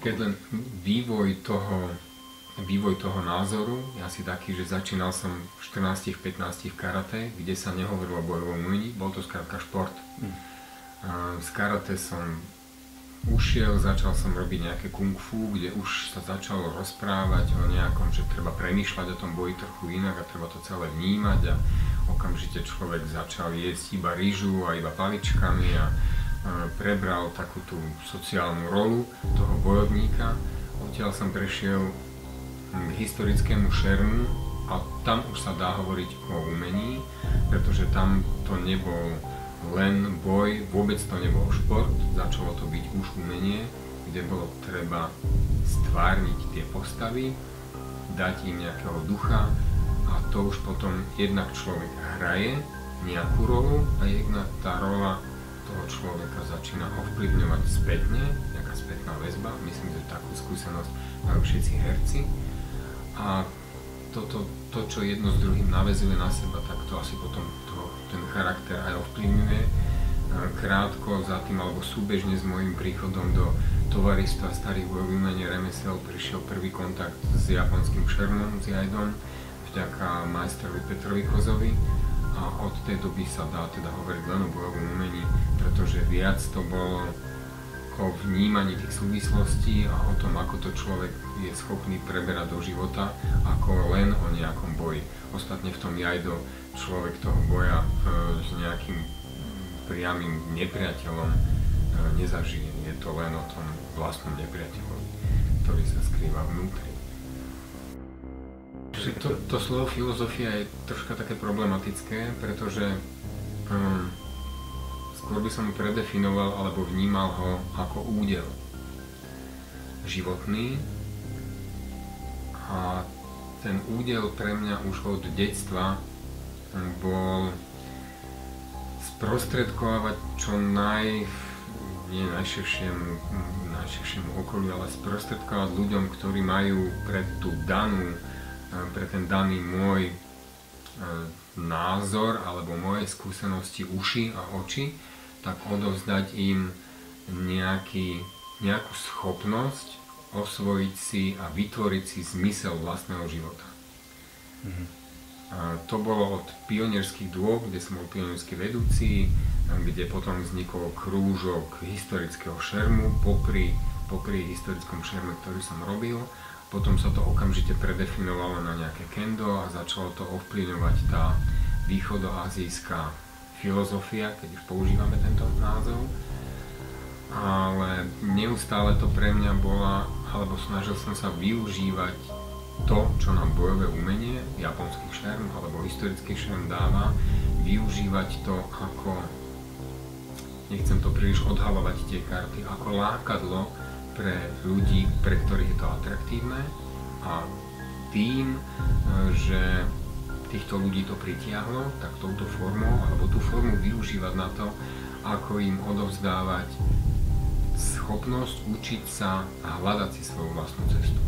keď len vývoj toho názoru je asi taký, že začínal som v 14-15 v karate, kde sa nehovorilo o bojovom umení, bol to skrátka šport. Z karate som ušiel, začal som robiť nejaké kung fu, kde už sa začalo rozprávať o nejakom, že treba premýšľať o tom boji trochu inak a treba to celé vnímať a okamžite človek začal jesť iba ryžu a iba paličkami a prebral takú tú sociálnu rolu toho bojovníka. Odtiaľ som prešiel k historickému šermu a tam už sa dá hovoriť o umení, pretože tam to nebol len boj, vôbec to nebol šport, začalo to byť už umenie, kde bolo treba stvárniť tie postavy, dať im nejakého ducha a to už potom jednak človek hraje nejakú rolu a jednak tá rola toho človeka začína ovplyvňovať spätne, nejaká spätná väzba, myslím, že takú skúsenosť majú všetci herci a to, čo jedno s druhým naväzuje na seba, tak to asi potom ten charakter aj ovplyvňuje. Krátko za tým, alebo súbežne s môjim príchodom do tovaristva starých bojových umení remesiel prišiel prvý kontakt s japonským šermom, s jajdom, vďaka majstrovi Petrovi Kozovi a od tej doby sa dá teda hovoriť len o bojovom umení, pretože viac to bolo o vnímaní tých súvislostí a o tom, ako to človek je schopný preberať do života, ako len o nejakom boji. Ostatne v tom jajdo človek toho boja s nejakým priamym nepriateľom nezažije. Je to len o tom vlastnom nepriateľovi, ktorý sa skrýva vnútri. To slovo filozofia je troška také problematické, pretože skôr by som ho predefinoval alebo vnímal ho ako údel životný a ten údel pre mňa už od detstva bol sprostredkovať čo najširšiemu okoliu, ale sprostredkovať ľuďom, ktorí majú pre ten daný môj názor alebo moje skúsenosti uši a oči, tak odovzdať im nejakú schopnosť osvojiť si a vytvoriť si zmysel vlastného života. A to bolo od pionierských dôb, kde som bol pionierský vedúci, kde potom vznikol krúžok historického šermu popri historickom šerme, ktorý som robil. Potom sa to okamžite predefinovalo na nejaké kendo a začalo to ovplyvňovať tá východoazijská filozofia, keď už používame tento názov. Ale neustále to pre mňa bola, alebo snažil som sa využívať to, čo nám bojové umenie, japonský šerm alebo historický šerm dáva, využívať to ako, nechcem to príliš odhalovať tie karty, ako lákadlo pre ľudí, pre ktorých je to atraktívne a tým, že týchto ľudí to pritiahlo, tak touto formou, alebo tú formu využívať na to, ako im odovzdávať schopnosť učiť sa a hľadať si svoju vlastnú cestu.